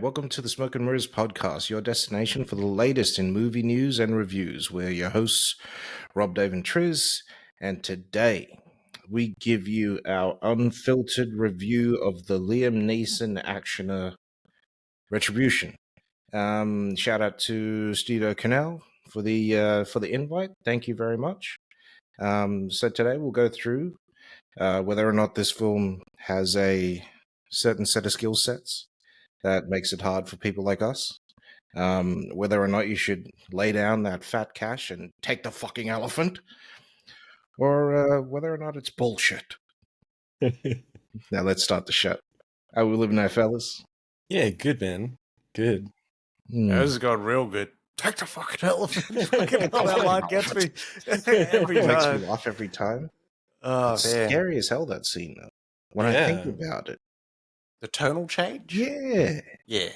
welcome to the Smoke and Mirrors podcast, your destination for the latest in movie news and reviews. We're your hosts, Rob, Dave, and Triz, and today we give you our unfiltered review of the Liam Neeson actioner Retribution. Shout out to Studio Canal for the invite. Thank you very much. So today we'll go through whether or not this film has a certain set of skill sets that makes it hard for people like us. Whether or not you should lay down that fat cash and take the fucking elephant, or whether or not it's bullshit. Now let's start the show. How we living there, fellas? Yeah, good, man. Good. Yeah, this has gone real good. Take the fucking elephant. Fucking hell, that line gets me every It makes me time. laugh every time. Oh, It's man. scary as hell, that scene, though. When I think about it. The tonal change? Yeah. Yeah.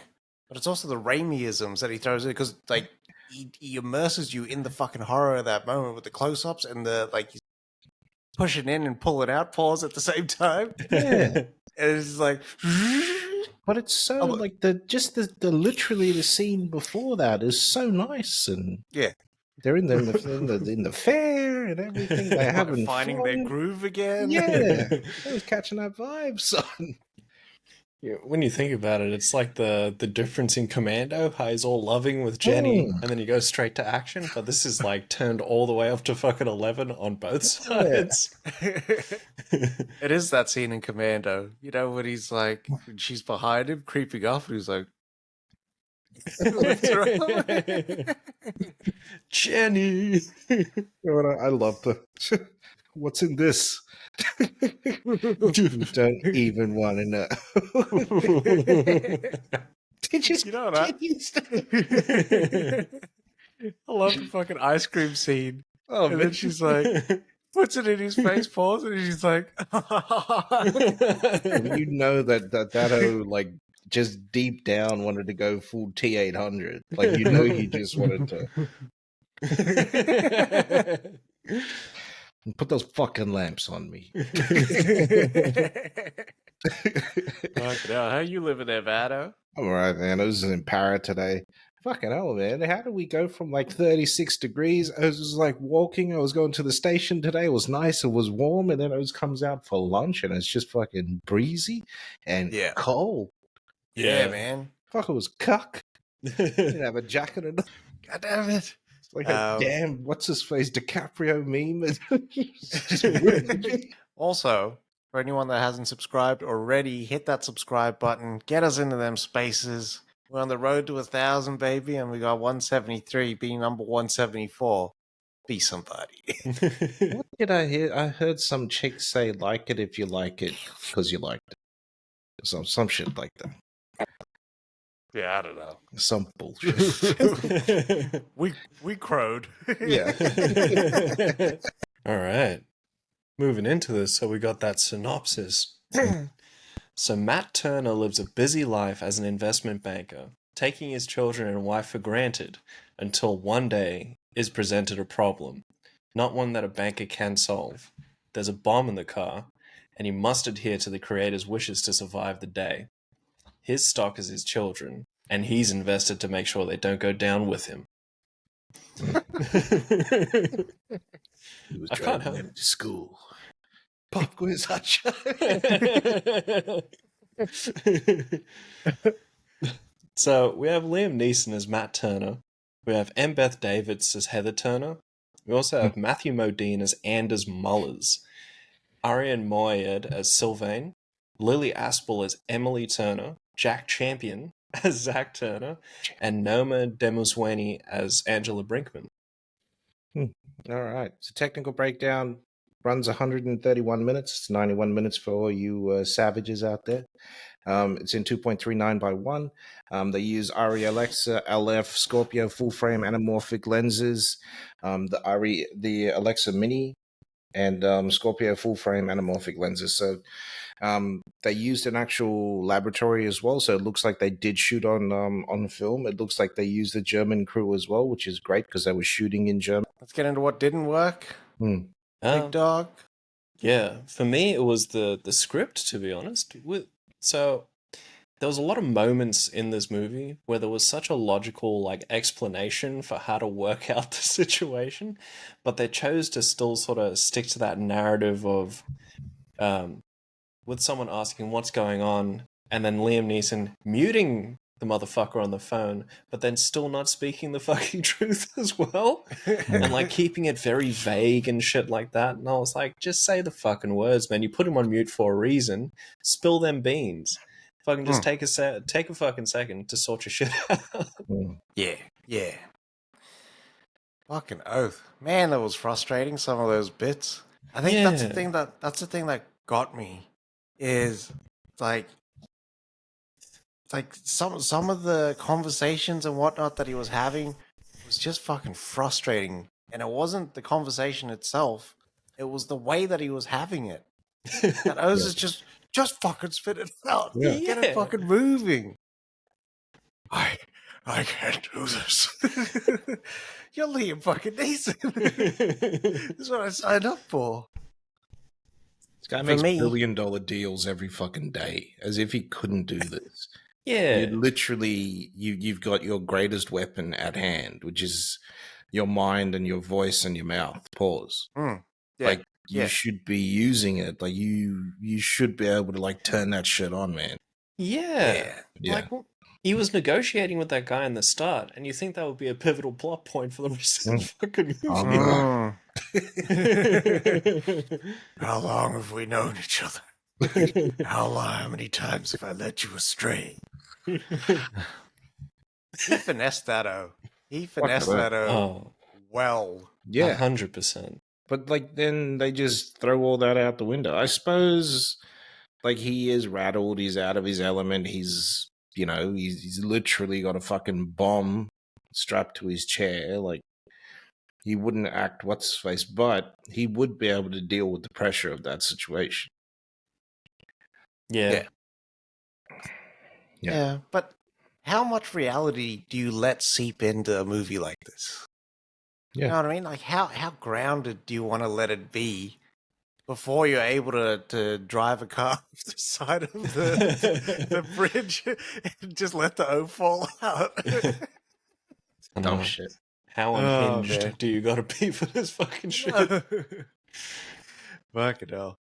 But it's also the Raimi-isms that he throws in, because, like, he immerses you in the fucking horror of that moment with the close-ups and the, like, he's pushing in and pulling out pause at the same time. Yeah. And it's just like... But it's so, like, the literally the scene before that is so nice, and yeah. They're in the fair and everything. They're having finding fun. their groove again. Yeah, I was catching that vibe, son. Yeah, when you think about it, it's like the difference in Commando, how he's all loving with Jenny, and then he goes straight to action. But this is like turned all the way up to fucking 11 on both sides. It is that scene in Commando, you know, when he's like, when she's behind him, creeping up, and he's like, Jenny. I love the. What's in this? Don't even want to know. You know what? I love the fucking ice cream scene. Oh, and then she's like, puts it in his face, pause, and she's like, you know that like just deep down wanted to go full T800. Like, you know, he just wanted to. Put those fucking lamps on me. How you living there, Vado? All right, man. I was in Para today. Fucking hell, man. How did we go from like 36 degrees? I was just like walking. I was going to the station today. It was nice. It was warm. And then it comes out for lunch and it's just fucking breezy and cold. Yeah, man. Fuck, it was cuck. Didn't have a jacket enough. God damn it. Like a damn, what's his face, DiCaprio meme. Also, for anyone that hasn't subscribed already, hit that subscribe button. Get us into them spaces. We're on the road to 1,000, baby, and we got 173 being number 174. Be somebody. What did I hear? I heard some chick say, like it if you like it, because you liked it. Some shit like that. Yeah, I don't know. Some bullshit. we crowed. Yeah. All right. Moving into this, so we got that synopsis. So Matt Turner lives a busy life as an investment banker, taking his children and wife for granted, until one day is presented a problem, not one that a banker can solve. There's a bomb in the car, and he must adhere to the creator's wishes to survive the day. His stock is his children, and he's invested to make sure they don't go down with him. He was I can't driving help them to school. Pop quiz hot shot. So we have Liam Neeson as Matt Turner. We have M. Beth Davids as Heather Turner. We also have Matthew Modine as Anders Mullers. Arian Moayed as Sylvain. Lily Aspel as Emily Turner. Jack Champion as Zach Turner. And Noma Demuswani as Angela Brinkman. All right. So technical breakdown runs 131 minutes. It's 91 minutes for all you savages out there. It's in 2.39 by 1. They use ARRI Alexa LF Scorpio full frame anamorphic lenses. The Alexa Mini and Scorpio full frame anamorphic lenses. So they used an actual laboratory as well, so it looks like they did shoot on film. It looks like they used the German crew as well, which is great because they were shooting in German. Let's get into what didn't work. Big dog. Yeah, for me it was the script, to be honest. So there was a lot of moments in this movie where there was such a logical like explanation for how to work out the situation, but they chose to still sort of stick to that narrative of with someone asking what's going on, and then Liam Neeson muting the motherfucker on the phone, but then still not speaking the fucking truth as well, and like keeping it very vague and shit like that. And I was like, just say the fucking words, man. You put him on mute for a reason. Spill them beans. Fucking just take a fucking second to sort your shit out. Yeah. Fucking oath, man. That was frustrating. Some of those bits. I think that's the thing that got me. Is like some of the conversations and whatnot that he was having was just fucking frustrating. And it wasn't the conversation itself; it was the way that he was having it. That I was just fucking spit it out. Yeah. Get it fucking moving. I can't do this. You're Liam fucking Neeson. This is what I signed up for. This guy makes $1 billion deals every fucking day, as if he couldn't do this. Yeah. You literally, you've got your greatest weapon at hand, which is your mind and your voice and your mouth. Pause. Yeah. Like, you should be using it. Like, you should be able to, like, turn that shit on, man. Yeah. Like, he was negotiating with that guy in the start, and you think that would be a pivotal plot point for the rest of the fucking movie. How long have we known each other? How many times have I led you astray? He finessed that well. Yeah. 100%. But, like, then they just throw all that out the window. I suppose, like, he is rattled. He's out of his element. He's, you know, he's literally got a fucking bomb strapped to his chair. Like, he wouldn't act what's-his-face, but he would be able to deal with the pressure of that situation. Yeah. But how much reality do you let seep into a movie like this? Yeah. You know what I mean? Like, how grounded do you want to let it be before you're able to drive a car off the side of the bridge and just let the O fall out? Dumb shit. How unhinged do you gotta be for this fucking shit? Fucking hell.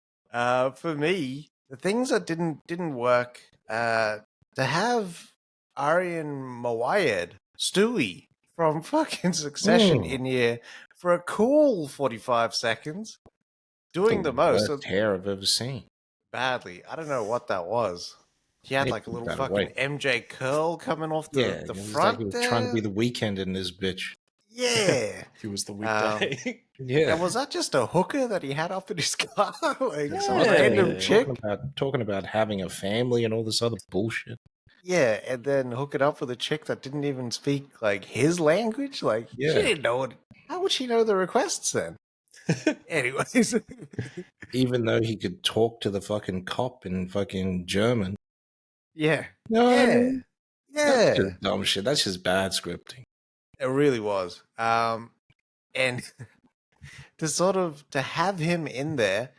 For me, the things that didn't work, to have Aryan Mawayed, Stewie, from fucking Succession in here for a cool 45 seconds, doing the most. Worst hair I've ever seen. Badly. I don't know what that was. He had like a little fucking away. MJ curl coming off the front. Like he was trying to be the Weeknd in this bitch. Yeah. He was the weekday. Yeah. And was that just a hooker that he had up in his car? Like some random chick? Talking about having a family and all this other bullshit. Yeah, and then hook it up with a chick that didn't even speak like his language. Like she didn't know it. How would she know the requests then? Anyways, even though he could talk to the fucking cop in fucking German. Yeah. No, Yeah. That's just dumb shit. That's just bad scripting. It really was. And to have him in there,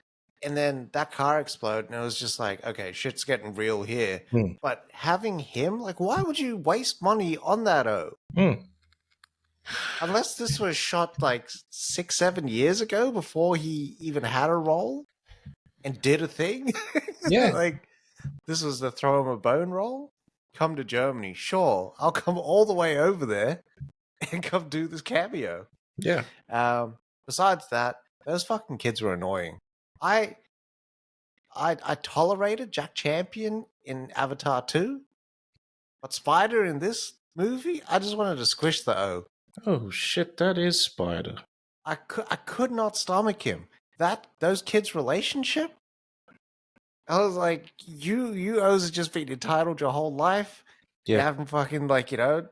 and then that car explode, and it was just like, okay, shit's getting real here. But having him, like, why would you waste money on that? Unless this was shot like 6-7 years ago before he even had a role and did a thing. Yeah. Like, this was the throw him a bone role. Come to Germany. Sure, I'll come all the way over there and come do this cameo. Yeah. Besides that, those fucking kids were annoying. I tolerated Jack Champion in Avatar 2, but Spider in this movie, I just wanted to squish the O. Oh shit, that is Spider. I could not stomach him. Those kids' relationship, I was like, you O's have just been entitled your whole life. Yeah. You haven't fucking, like, you know,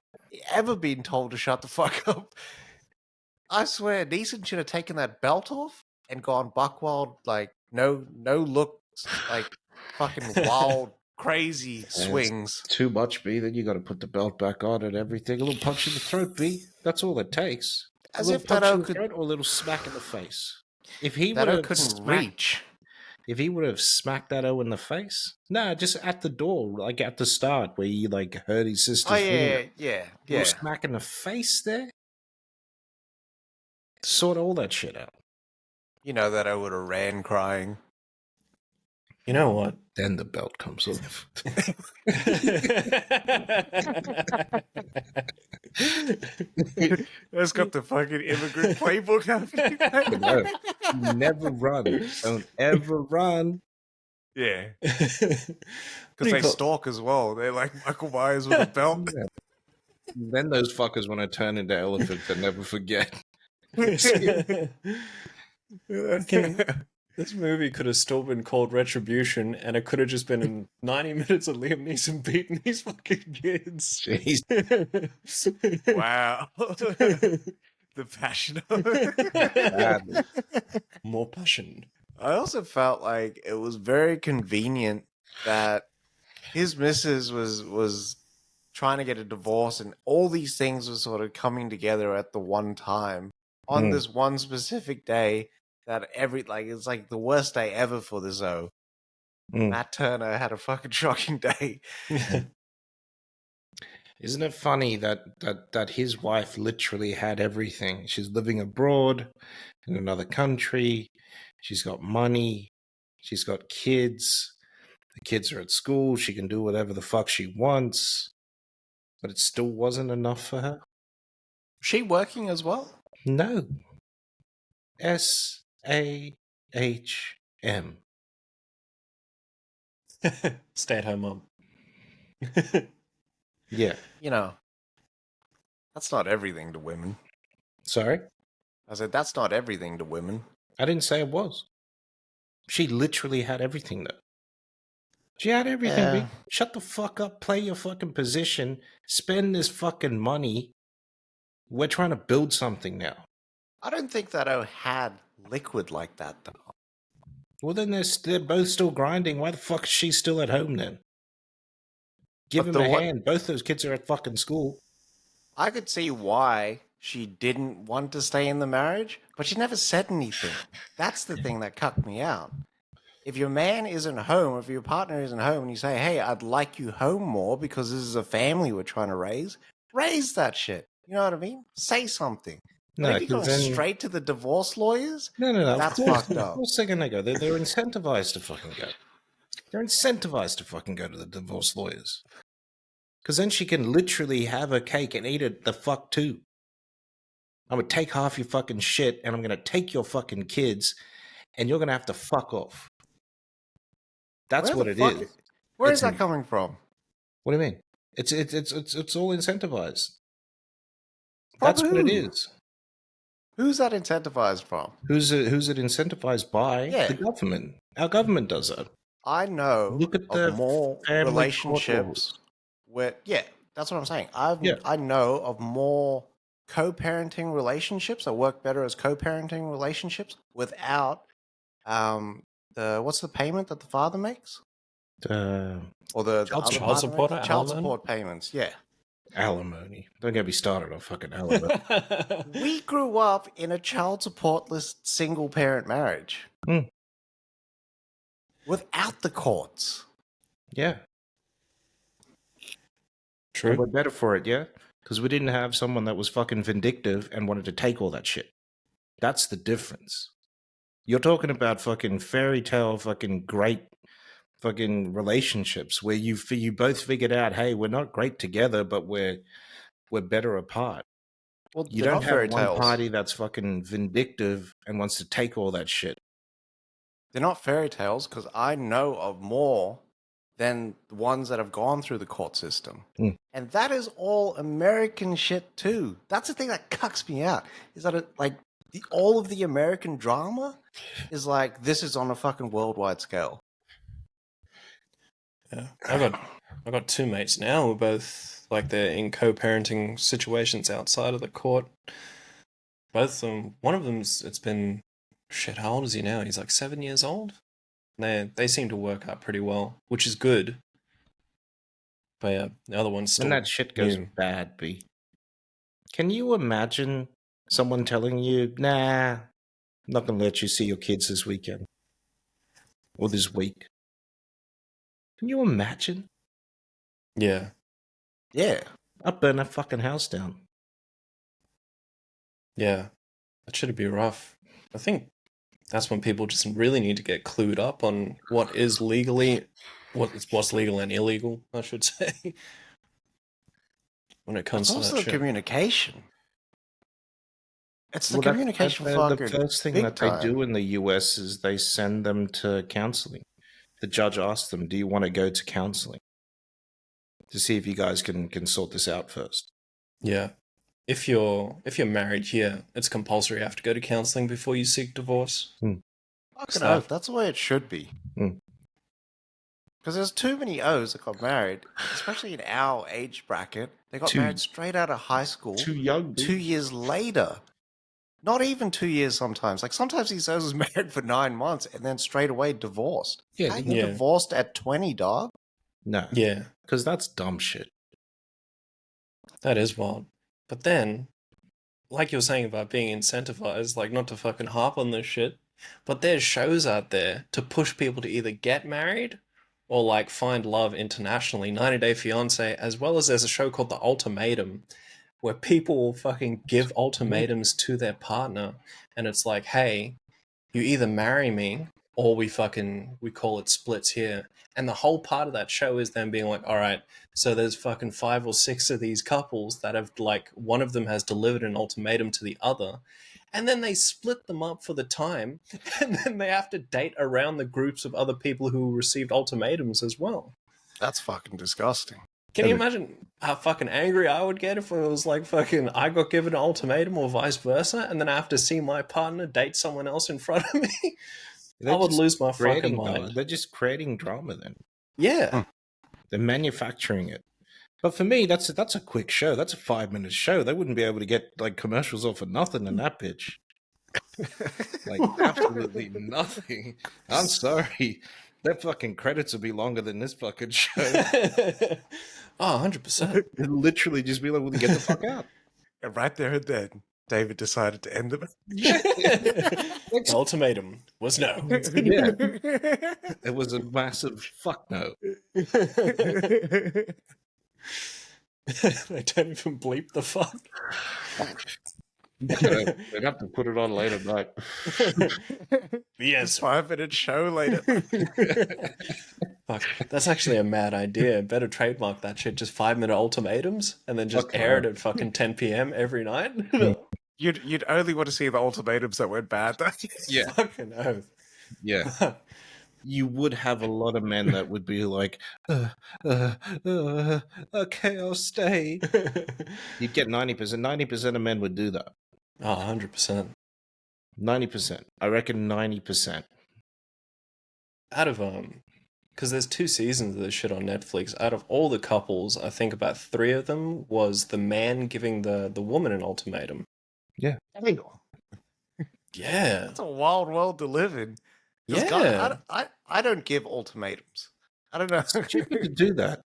ever been told to shut the fuck up. I swear, Neeson should have taken that belt off and gone buckwild, like, no looks, like, fucking wild, crazy swings. Too much, B. Then you got to put the belt back on and everything. A little punch in the throat, B. That's all it takes. As a if little punch that in O the throat or a little smack in the face. If he that would O have couldn't reach. if he would have smacked that O in the face, no, just at the door, like at the start where he like hurt his Oh sister's finger. yeah. Little smack in the face there. Sort all that shit out. You know that I would have ran crying. You know what? Then the belt comes off. That's got the fucking immigrant playbook happening. No, never run. Don't ever run. Yeah, What do because you they call- stalk as well. They're like Michael Myers with a belt. Then those fuckers want to turn into elephants and never forget. This movie could have still been called Retribution, and it could have just been in 90 minutes of Liam Neeson beating these fucking kids. Jeez. Wow. The passion of it. Badly. More passion. I also felt like it was very convenient that his missus was trying to get a divorce, and all these things were sort of coming together at the one time on Mm. this one specific day. That it's like the worst day ever for the Zoe. Mm. Matt Turner had a fucking shocking day. Isn't it funny that his wife literally had everything? She's living abroad in another country. She's got money. She's got kids. The kids are at school. She can do whatever the fuck she wants. But it still wasn't enough for her? Was she working as well? No. SAHM. Stay at home mom. Yeah. You know, that's not everything to women. Sorry? I said, that's not everything to women. I didn't say it was. She literally had everything, though. She had everything. Yeah. B. Shut the fuck up. Play your fucking position. Spend this fucking money. We're trying to build something now. I don't think that O had liquid like that, though. Well, then they're both still grinding. Why the fuck is she still at home then? Give But him the a what- hand. Both those kids are at fucking school. I could see why she didn't want to stay in the marriage, but she never said anything. That's the thing that cucked me out. If your man isn't home, if your partner isn't home, and you say, hey, I'd like you home more because this is a family we're trying to raise that shit. You know what I mean? Say something. No, But if you go because then... straight to the divorce lawyers, No. That's Of course, fucked up. Of course they're going to go. They're incentivized to fucking go. They're incentivized to fucking go to the divorce lawyers. Because then she can literally have her cake and eat it the fuck too. I'm going to take half your fucking shit and I'm going to take your fucking kids and you're going to have to fuck off. That's Where what the it fuck- is. where It's is that in- coming from? What do you mean? It's all incentivized. From That's what it who? is. Who's that incentivized from? Who's it incentivized by? Yeah. The government. Our government does that. I know Look at the of more family court relationships laws. where, yeah, that's what I'm saying. Yeah. I know of more co-parenting relationships that work better as co-parenting relationships without what's the payment that the father makes, or the Child other support. partner Support, makes? Child alimony? support payments. Yeah, Alimony. Don't get me started on fucking alimony. we grew up in a child supportless single parent marriage Hmm. without the courts. Yeah. And we're True. better for it, yeah? Because we didn't have someone that was fucking vindictive and wanted to take all that shit. That's the difference. You're talking about fucking fairy tale, fucking great fucking relationships where you both figured out, hey, we're not great together, but we're better apart. Well, You they're don't not fairy have one tales. party that's fucking vindictive and wants to take all that shit. They're not fairy tales because I know of more than the ones that have gone through the court system. Mm. And that is all American shit too. That's the thing that cucks me out. Is that all of the American drama is like this is on a fucking worldwide scale. Yeah. I've got two mates now who both like they're in co-parenting situations outside of the court. Both of them, one of them's it's been shit, how old is he now? He's like 7 years old. They seem to work out pretty well, which is good. But yeah, the other one's still When that shit goes new. bad, B. Can you imagine someone telling you, nah, I'm not going to let you see your kids this weekend? or this week. Can you imagine? Yeah. Yeah. I'd burn that fucking house down. Yeah. That should be rough. I think that's when people just really need to get clued up on what is legally, what's legal and illegal, I should say, when it comes It's to also that the shit. communication. It's the Well, communication the fucking first thing big that time. they do in the US is they send them to counseling. The judge asks them, "Do you want to go to counseling to see if you guys can sort this out first?" Yeah. If you're married here, it's compulsory. You have to go to counseling before you seek divorce. Fucking Stuff. oath, that's the way it should be. Hmm. Because there's too many O's that got married, especially in our age bracket. They got Too- married straight out of high school. Too young. 2 years later. Not even 2 years sometimes. Like sometimes these O's was married for 9 months and then straight away divorced. Yeah, How you yeah. divorced at 20, dog? No, Yeah, because that's dumb shit. that is wild. But then, like you were saying about being incentivized, like not to fucking harp on this shit, but there's shows out there to push people to either get married or like find love internationally. 90 Day Fiance, as well as there's a show called The Ultimatum, where people will fucking give ultimatums to their partner, and it's like, hey, you either marry me or we call it splits here. And the whole part of that show is them being like, all right, so there's fucking 5 or 6 of these couples that have like, one of them has delivered an ultimatum to the other, and then they split them up for the time, and then they have to date around the groups of other people who received ultimatums as well. That's fucking disgusting. Can you imagine how fucking angry I would get if it was like fucking I got given an ultimatum or vice versa, and then I have to see my partner date someone else in front of me? They're I would just lose my fucking creating mind. They're just creating drama then. Yeah. They're manufacturing it. But for me, that's a quick show. That's a 5-minute show. They wouldn't be able to get like commercials off of nothing in that bitch. Like absolutely nothing. I'm sorry. Their fucking credits would be longer than this fucking show. Oh, 100%. It'd literally just be like, well, get the fuck out. And right there and then, David decided to end them. The ultimatum was no. Yeah. It was a massive fuck no. They don't even bleep the fuck. They'd have to put it on late at night. Yes. 5-minute show later. Fuck, that's actually a mad idea. Better trademark that shit. Just 5-minute ultimatums, and then just Fuck air it no. at fucking 10 p.m. every night. You'd only want to see the ultimatums that went bad. Though. Yeah. Fucking oath. Yeah. You would have a lot of men that would be like, okay, I'll stay. You'd get 90%. 90% of men would do that. Oh, 100%. 90%. I reckon 90%. Out of because there's 2 seasons of this shit on Netflix. Out of all the couples, I think about 3 of them was the man giving the woman an ultimatum. Yeah. Yeah. That's a wild world to live in. 'Cause Yeah. God, I don't give ultimatums. I don't know. Stupid to do that.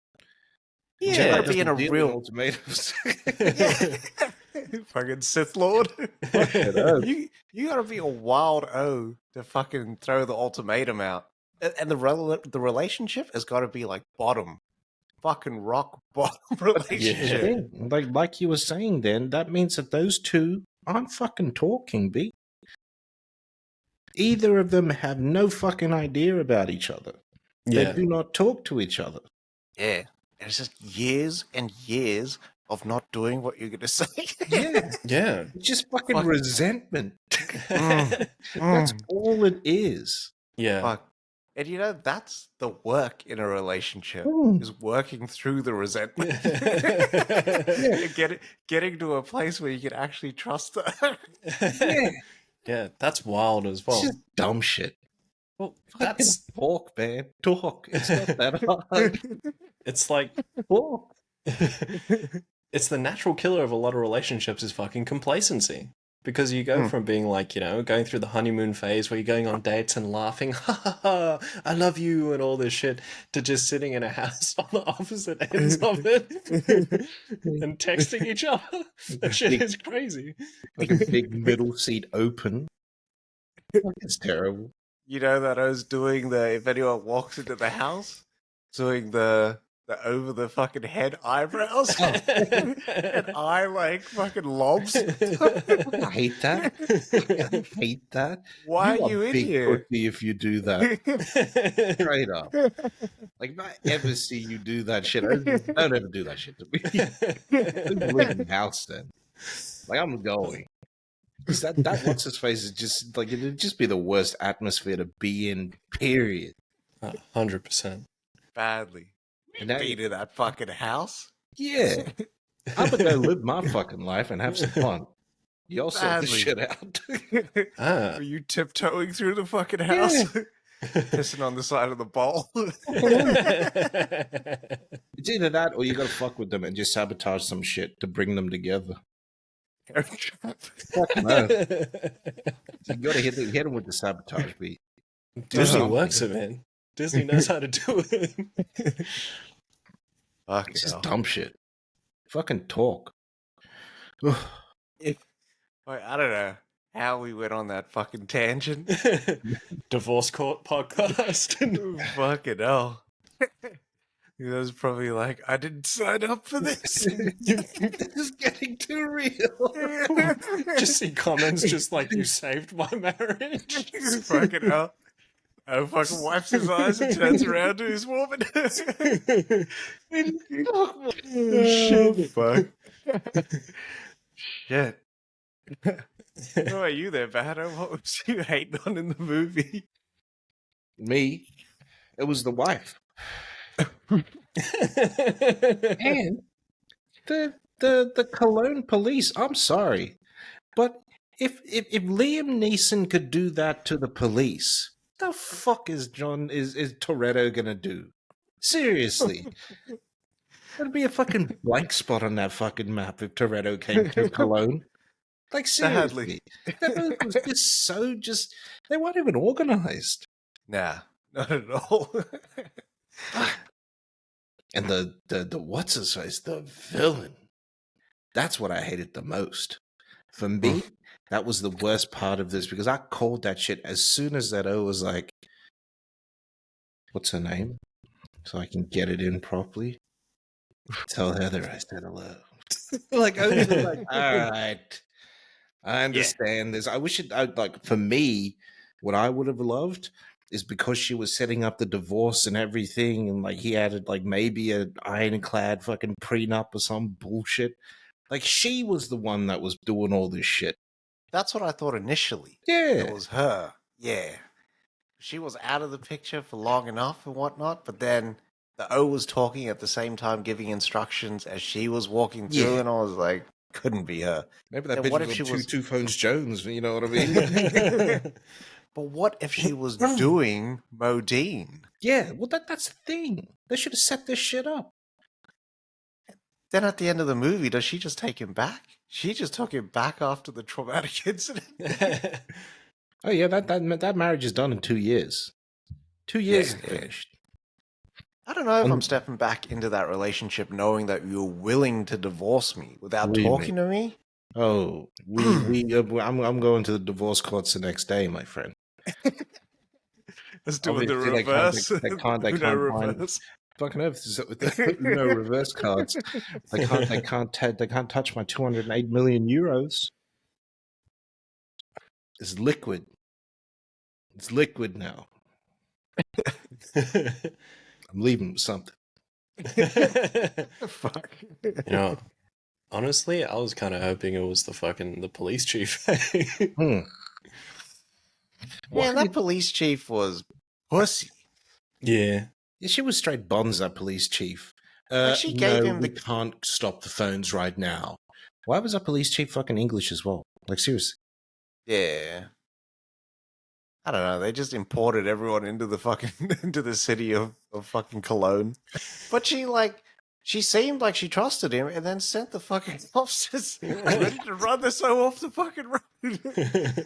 You Yeah. gotta be in a Doesn't deal real with ultimatums. fucking Sith Lord. It does. You gotta be a wild O to fucking throw the ultimatum out. And the relationship has got to be like bottom, fucking rock bottom relationship. Yeah. Like you were saying, then that means that those two aren't fucking talking, B. Either of them have no fucking idea about each other. They Yeah. do not talk to each other. Yeah, and it's just years and years of not doing what you're gonna say. Yeah. Yeah. It's just fucking Fuck. resentment. That's all it is. Yeah. Fuck. And you know, that's the work in a relationship, Mm. is working through the resentment. Getting to a place where you can actually trust her. Yeah. Yeah, that's wild as It's well. just dumb shit. Well, Fucking that's talk, man. Talk. It's not that hard. it's like Talk. it's the natural killer of a lot of relationships is fucking complacency. Because you go from being like, going through the honeymoon phase where you're going on dates and laughing, ha ha ha, I love you and all this shit, to just sitting in a house on the opposite ends of it and texting each other. That shit is crazy. Like a big middle seat open. It's terrible. You know that I was doing the if anyone walks into the house, doing the over the fucking head eyebrows, and I like fucking lobs. I hate that. I hate that. Why You are you in big here? pussy if you do that. Straight up. Like, if I ever see you do that shit, don't ever do that shit to me. Don't live in the house then. Like, I'm going. Because that what's his face is just like it'd just be the worst atmosphere to be in. Period. 100%. Badly. And now, Be to that fucking house. yeah, I'm gonna go live my fucking life and have some fun. You all sort this Badly. shit out. Ah. Are you tiptoeing through the fucking house, pissing on the side of the bowl? It's either that or you gotta fuck with them and just sabotage some shit to bring them together. Fuck no. You gotta hit them with the sabotage beat. Disney Uh-huh. works it, man. Disney knows how to do it. Fuck It's just no. dumb shit. Fucking talk. Ugh. Wait, I don't know how we went on that fucking tangent. Divorce court podcast. Fucking hell. He was probably like, I didn't sign up for this. This is getting too real. Just see comments just like, you saved my marriage. Fucking hell. Oh, fucking wipes his eyes and turns around to his woman. Oh, shit. Fuck. Shit. How are you there, Bado? What was you hating on in the movie? Me, it was the wife. And the Cologne police. I'm sorry, but if Liam Neeson could do that to the police, the fuck is Toretto gonna do? Seriously, there'd be a fucking blank spot on that fucking map if Toretto came to Cologne. Like seriously, that movie was just they weren't even organized. Nah, not at all. And the what's his face, the villain. That's what I hated the most. For me, that was the worst part of this because I called that shit as soon as that O was like, what's her name? So I can get it in properly. Tell Heather I said hello. Like I was just like, all right. I understand this. I wish it like for me, what I would have loved is because she was setting up the divorce and everything, and like he added like maybe an ironclad fucking prenup or some bullshit. Like she was the one that was doing all this shit. That's what I thought initially. Yeah. It was her. Yeah. She was out of the picture for long enough and whatnot, but then the O was talking at the same time, giving instructions as she was walking through, Yeah. and I was like, couldn't be her. Maybe that Then bitch what was if she on was- two phones Jones, you know what I mean? But what if she was doing Modine? Yeah, well that's the thing. They should have set this shit up. Then at the end of the movie, does she just take him back? She just took him back after the traumatic incident. Oh yeah, that marriage is done in 2 years. 2 years Yeah. is finished. I don't know if Um, I'm stepping back into that relationship knowing that you're willing to divorce me without What do you talking to me. Oh, I'm going to the divorce courts the next day, my friend. Let's do it the Obviously, reverse. they can't Uno find reverse. fucking earth. No reverse cards. They can't touch my 208 million euros. It's liquid. It's liquid now. I'm leaving with something. Fuck. You know, honestly, I was kind of hoping it was the police chief. Hmm. Man, that police chief was pussy. Yeah. Yeah, she was straight bonds, that police chief. Like, she gave him we the- can't stop the phones right now. Why was that police chief fucking English as well? Like, seriously. Yeah. I don't know. They just imported everyone into the fucking into the city of fucking Cologne. But she seemed like she trusted him, and then sent the fucking officers ready to run the so off the fucking road.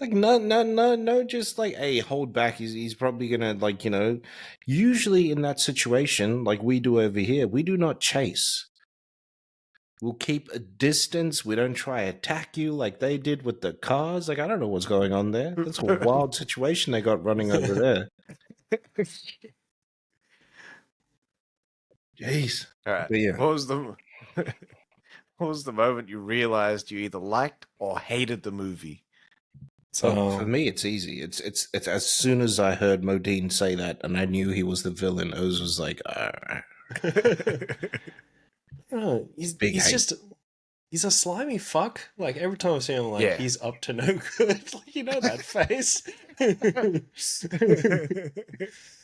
Like, no, just like, hey, hold back. He's probably gonna, like, you know, usually in that situation, like we do over here, we do not chase. We'll keep a distance. We don't try to attack you like they did with the cars. Like, I don't know what's going on there. That's a wild situation they got running over there. Jeez. All right. But yeah. What was the moment you realized you either liked or hated the movie? So for me, it's easy. It's as soon as I heard Modine say that, and I knew he was the villain, I was like, he's Big hate. just he's a slimy fuck. Like every time I see him, like Yeah. he's up to no good. Like you know that face.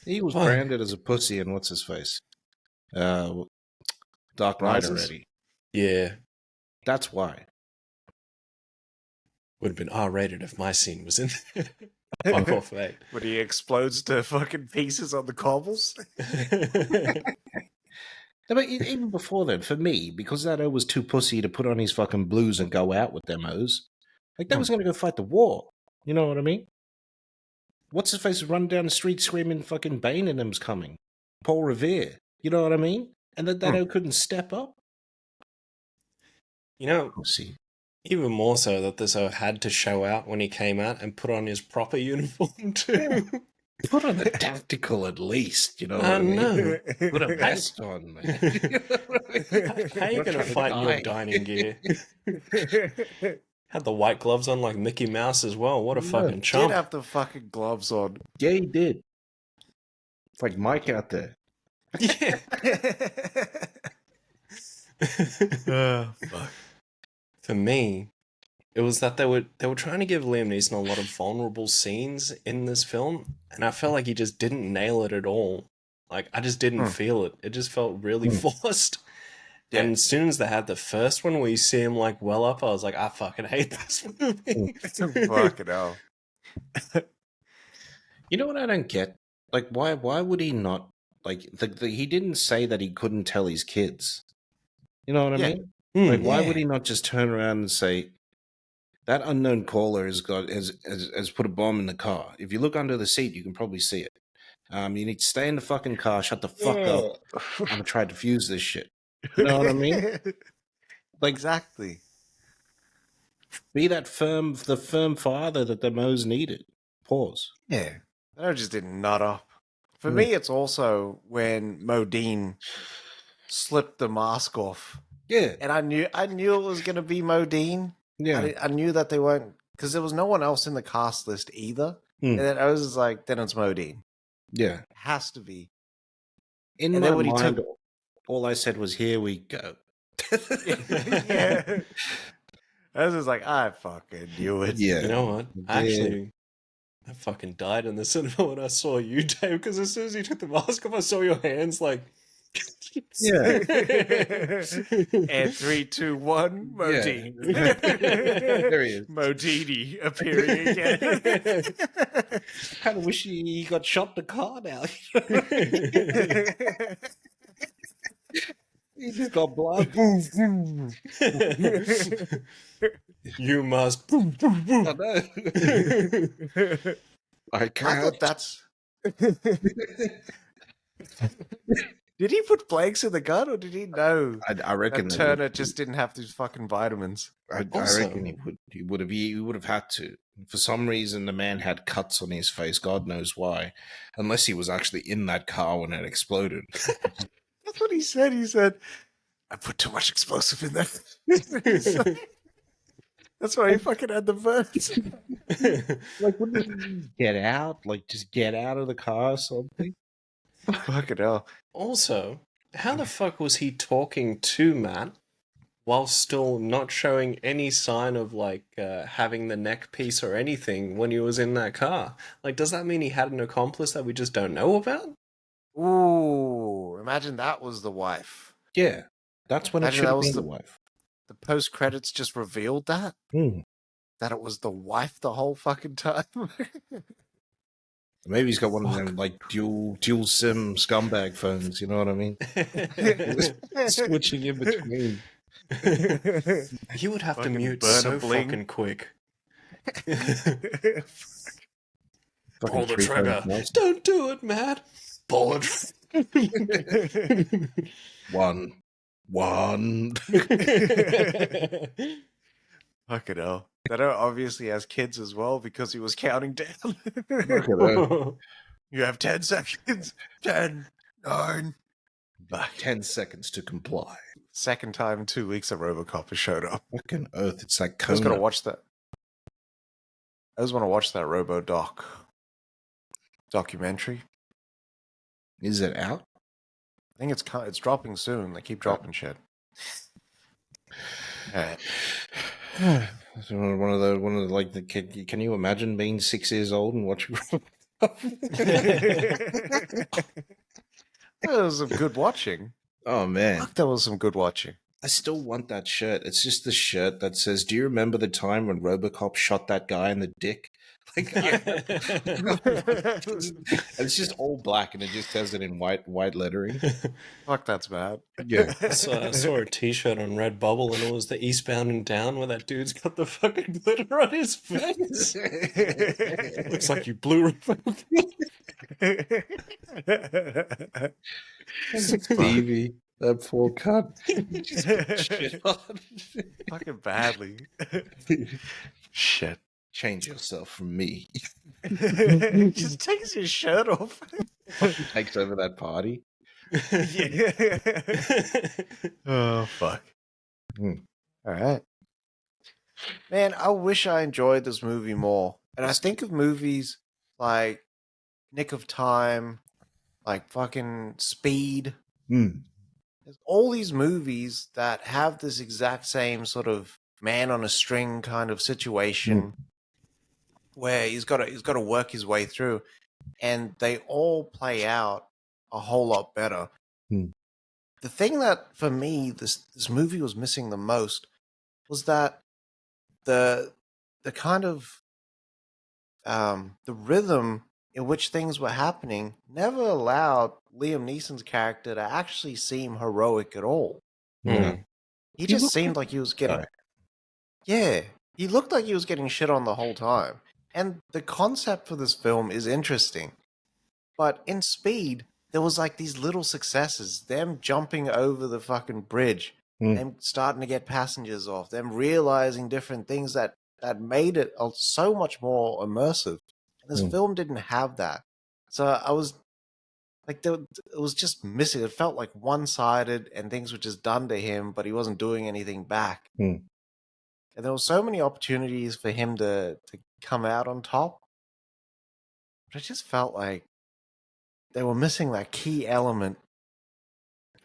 he was branded as a pussy in what's his face, Dark Knight Rises? already. Yeah, That's why. would have been R-rated if my scene was in there. Fuck off, mate. When he explodes to fucking pieces on the cobbles. No, but even before then, for me, because that O was too pussy to put on his fucking blues and go out with them O's, like that was going to go fight the war. You know what I mean? What's his face run down the street screaming fucking Bane and them's coming? Paul Revere. You know what I mean? And that O couldn't step up? You know, Pussy. even more so that this O had to show out when he came out and put on his proper uniform too. Put on the tactical at least, you know what I I mean? know. Put a vest on, man. How are you going to fight in your dining gear? Had the white gloves on like Mickey Mouse as well. What a fucking Did chump. have the fucking gloves on. Yeah, he did. It's like Mike out there. Yeah. Fuck. For me, it was that they were trying to give Liam Neeson a lot of vulnerable scenes in this film, and I felt like he just didn't nail it at all. Like I just didn't feel it. It just felt really forced. Yeah. And as soon as they had the first one where you see him like well up, I was like, I fucking hate this movie. Fucking hell. You know what I don't get? Like, why would he not? Like, he didn't say that he couldn't tell his kids. You know what I Yeah. mean? Like, why would he not just turn around and say, that unknown caller has put a bomb in the car. If you look under the seat, you can probably see it. You need to stay in the fucking car, shut the fuck up. I'm gonna try to defuse this shit. You know what I mean? Like, Exactly. be that the firm father that the Moes needed. Pause. Yeah. I just didn't nut up. For me, it's also when Modine slipped the mask off. Yeah. And I knew it was going to be Modine. Yeah. I knew that they weren't, because there was no one else in the cast list either. And then I was just like, then it's Modine. Yeah. It has to be. In And my then when he mind, took- all I said was, here we go. Yeah. I was just like, I fucking knew it. Yeah. You know what? Yeah. Actually, I fucking died in the cinema when I saw you, Dave, because as soon as you took the mask off, I saw your hands like. Yeah. And 3, 2, 1, Modine. There he is. Modini appearing again. Kind of wish he got shot in the car now. He just got blood. You must. I know. I I can't. thought that's. Did he put blanks in the gun, or did he know I reckon that they Turner would- just didn't have these fucking vitamins? I Also- reckon he would have had to. For some reason, the man had cuts on his face. God knows why, unless he was actually in that car when it exploded. That's what he said. He said, "I put too much explosive in there." That's why he fucking had the burns. Like, wouldn't he get out? Like, just get out of the car or something? Fucking hell. Also, how the fuck was he talking to Matt while still not showing any sign of like having the neck piece or anything when he was in that car? Like, does that mean he had an accomplice that we just don't know about? Ooh, imagine that was the wife. Yeah, that's when it Imagine should that have was been the the- wife. The post credits just revealed that it was the wife the whole fucking time. Maybe he's got one of them like dual SIM scumbag phones. You know what I mean? Switching in between. He would have to Fucking mute burn a so bling. fucking quick. Fucking Pull the three trigger. phones, nice. Don't do it, Matt. Pull the trigger. 1, One. Fucking hell. That obviously has kids as well because he was counting down. Look at that. You have 10 seconds. 10, 9. 10 seconds to comply. Second time in 2 weeks that Robocop has showed up. Fucking earth, it's like I was gonna Kona. watch that. I just want to watch that documentary. Is it out? I think it's dropping soon. They keep dropping shit. Alright. So one of the like the kid. Can you imagine being 6 years old and watching? That was some good watching. Oh man, Fuck, that was some good watching. I still want that shirt. It's just the shirt that says, "Do you remember the time when RoboCop shot that guy in the dick?" Like, it's just all black and it just says it in white lettering. Fuck, that's bad. Yeah. I saw a T-shirt on Redbubble, and it was the Eastbound and Down where that dude's got the fucking glitter on his face. Looks like you blew Stevie, that poor cunt. Shit on. Fucking badly. Shit. Change yourself from me. He just takes his shirt off. Takes over that party. Yeah. Oh, fuck. Hmm. All right. Man, I wish I enjoyed this movie more. And I think of movies like Nick of Time, like fucking Speed. Hmm. There's all these movies that have this exact same sort of man on a string kind of situation where he's got to work his way through, and they all play out a whole lot better. Hmm. The thing that for me this movie was missing the most was that the kind of the rhythm in which things were happening never allowed Liam Neeson's character to actually seem heroic at all. Yeah. He just looked seemed like he was getting Right. Yeah, he looked like he was getting shit on the whole time. And the concept for this film is interesting. But in Speed, there was like these little successes, them jumping over the fucking bridge, them starting to get passengers off, them realizing different things that made it so much more immersive. And this film didn't have that. So I was like, it was just missing. It felt like one-sided and things were just done to him, but he wasn't doing anything back. And there were so many opportunities for him to come out on top. But it just felt like they were missing that key element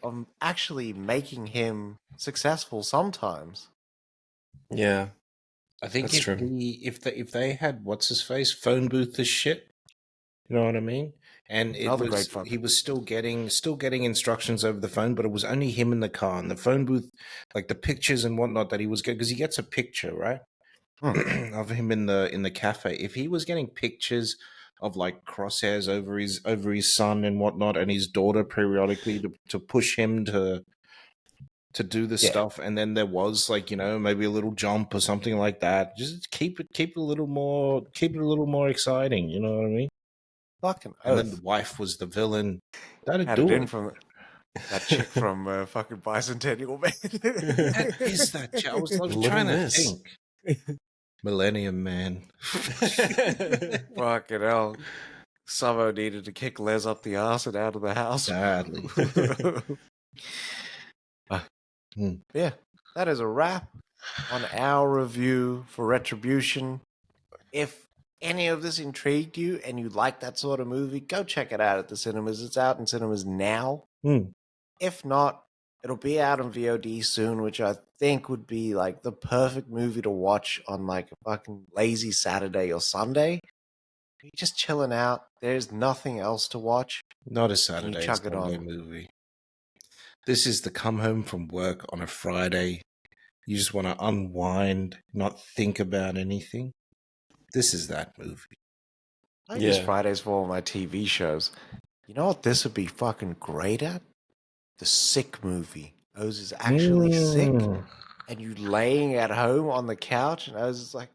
of actually making him successful sometimes. Yeah, I think That's true. if they had what's his face phone booth as shit, you know what I mean? And Another great fucking- he was still getting instructions over the phone, but it was only him in the car and the phone booth, like the pictures and whatnot that he was getting, because he gets a picture right of him in the cafe. If he was getting pictures of like crosshairs over his son and whatnot, and his daughter periodically to push him to do the stuff, and then there was like, you know, maybe a little jump or something like that. Just keep it a little more exciting. You know what I mean? Fucking And then oath. the wife was the villain. That'd Had do it in it. from that chick from fucking Bicentennial Man. That is that chick. I was like, Little trying to Miss. think. Millennium Man. Fucking hell. Summo needed to kick Les up the ass and out of the house. Sadly. Yeah, that is a wrap on our review for Retribution. If any of this intrigued you and you like that sort of movie, go check it out at the cinemas. It's out in cinemas now. If not, it'll be out on VOD soon, which I think would be like the perfect movie to watch on like a fucking lazy Saturday or Sunday. You're just chilling out. There's nothing else to watch. Not a Saturday And you chuck it Sunday on. movie. This is the come home from work on a Friday. You just want to unwind, not think about anything. This is that movie. I use Yeah. Fridays for all my TV shows. You know what this would be fucking great at? The Sick movie. Oz is actually sick, and you laying at home on the couch, and Oz is like,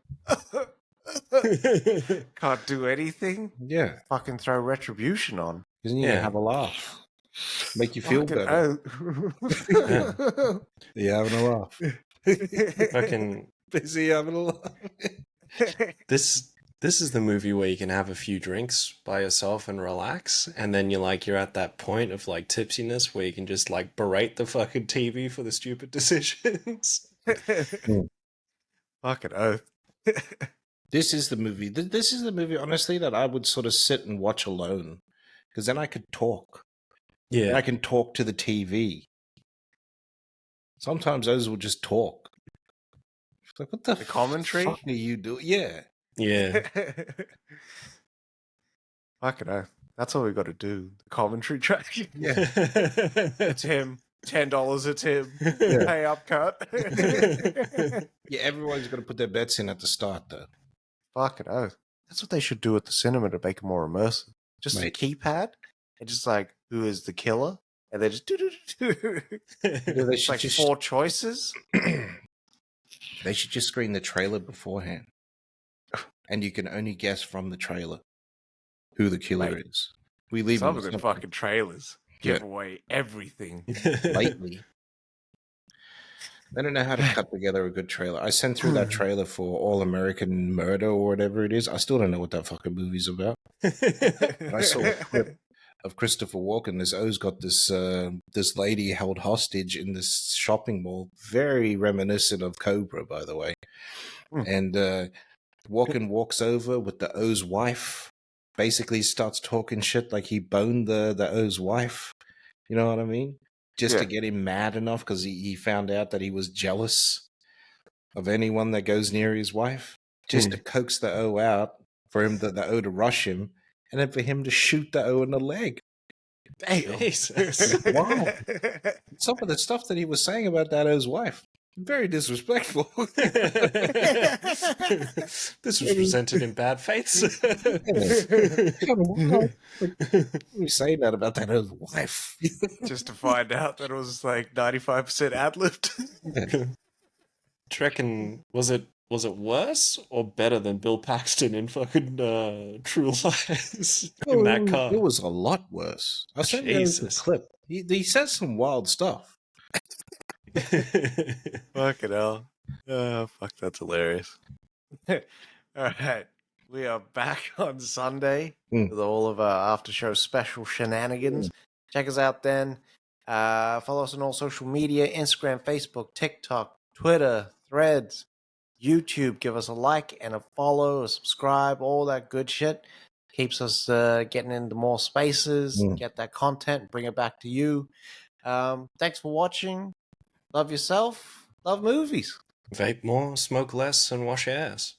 can't do anything. Yeah. Fucking throw Retribution on. Because you Yeah. have a laugh. Make you feel Fucking better. oath. You're having a laugh. Fucking Busy having a laugh. this is the movie where you can have a few drinks by yourself and relax, and then you're at that point of like tipsiness where you can just like berate the fucking TV for the stupid decisions. Fucking oath. This is the movie. This is the movie, honestly, that I would sort of sit and watch alone, because then I could talk. And I Yeah. can talk to the TV. Sometimes those will just talk. It's like, what the commentary? fuck are you doing? Yeah. Yeah. Fucking oath. That's all we got to do. The commentary track. Yeah. It's him. $10. It's him. Yeah. Pay up cut. Yeah, everyone's got to put their bets in at the start, though. Fucking oath. That's what they should do at the cinema to make it more immersive. Just Mate. a keypad and just like, who is the killer? And they just do. Yeah, they It's should like just 4 choices. they should just screen the trailer beforehand, and you can only guess from the trailer who the killer Mate. is. We leave Some them of the with fucking trailers Yeah. give away everything. lately. I don't know how to cut together a good trailer. I sent through that trailer for All American Murder or whatever it is. I still don't know what that fucking movie's about. I saw a clip of Christopher Walken. This O's got this this lady held hostage in this shopping mall. Very reminiscent of Cobra, by the way. And Walken walks over with the O's wife. Basically starts talking shit like he boned the O's wife. You know what I mean? Just to Yeah. get him mad enough because he found out that he was jealous of anyone that goes near his wife. Just to coax the O out for him, the O to rush him, and then for him to shoot the O in the leg. Damn. Jesus. Wow. Some of the stuff that he was saying about that O's wife. Very disrespectful. This was presented in bad faith. What are you saying that about that O's wife? Just to find out that it was like 95% ad-libbed. Do you reckon was it worse or better than Bill Paxton in fucking True Lies in that car? It was a lot worse. I'll send you guys the Jesus. clip. He says some wild stuff. Fucking hell. Oh, fuck, that's hilarious. All right. We are back on Sunday with all of our after show special shenanigans. Check us out then. Follow us on all social media, Instagram, Facebook, TikTok, Twitter, Threads, YouTube. Give us a like and a follow, a subscribe, all that good shit. Keeps us getting into more spaces, get that content, bring it back to you. Thanks for watching. Love yourself. Love movies. Vape more, smoke less, and wash your ass.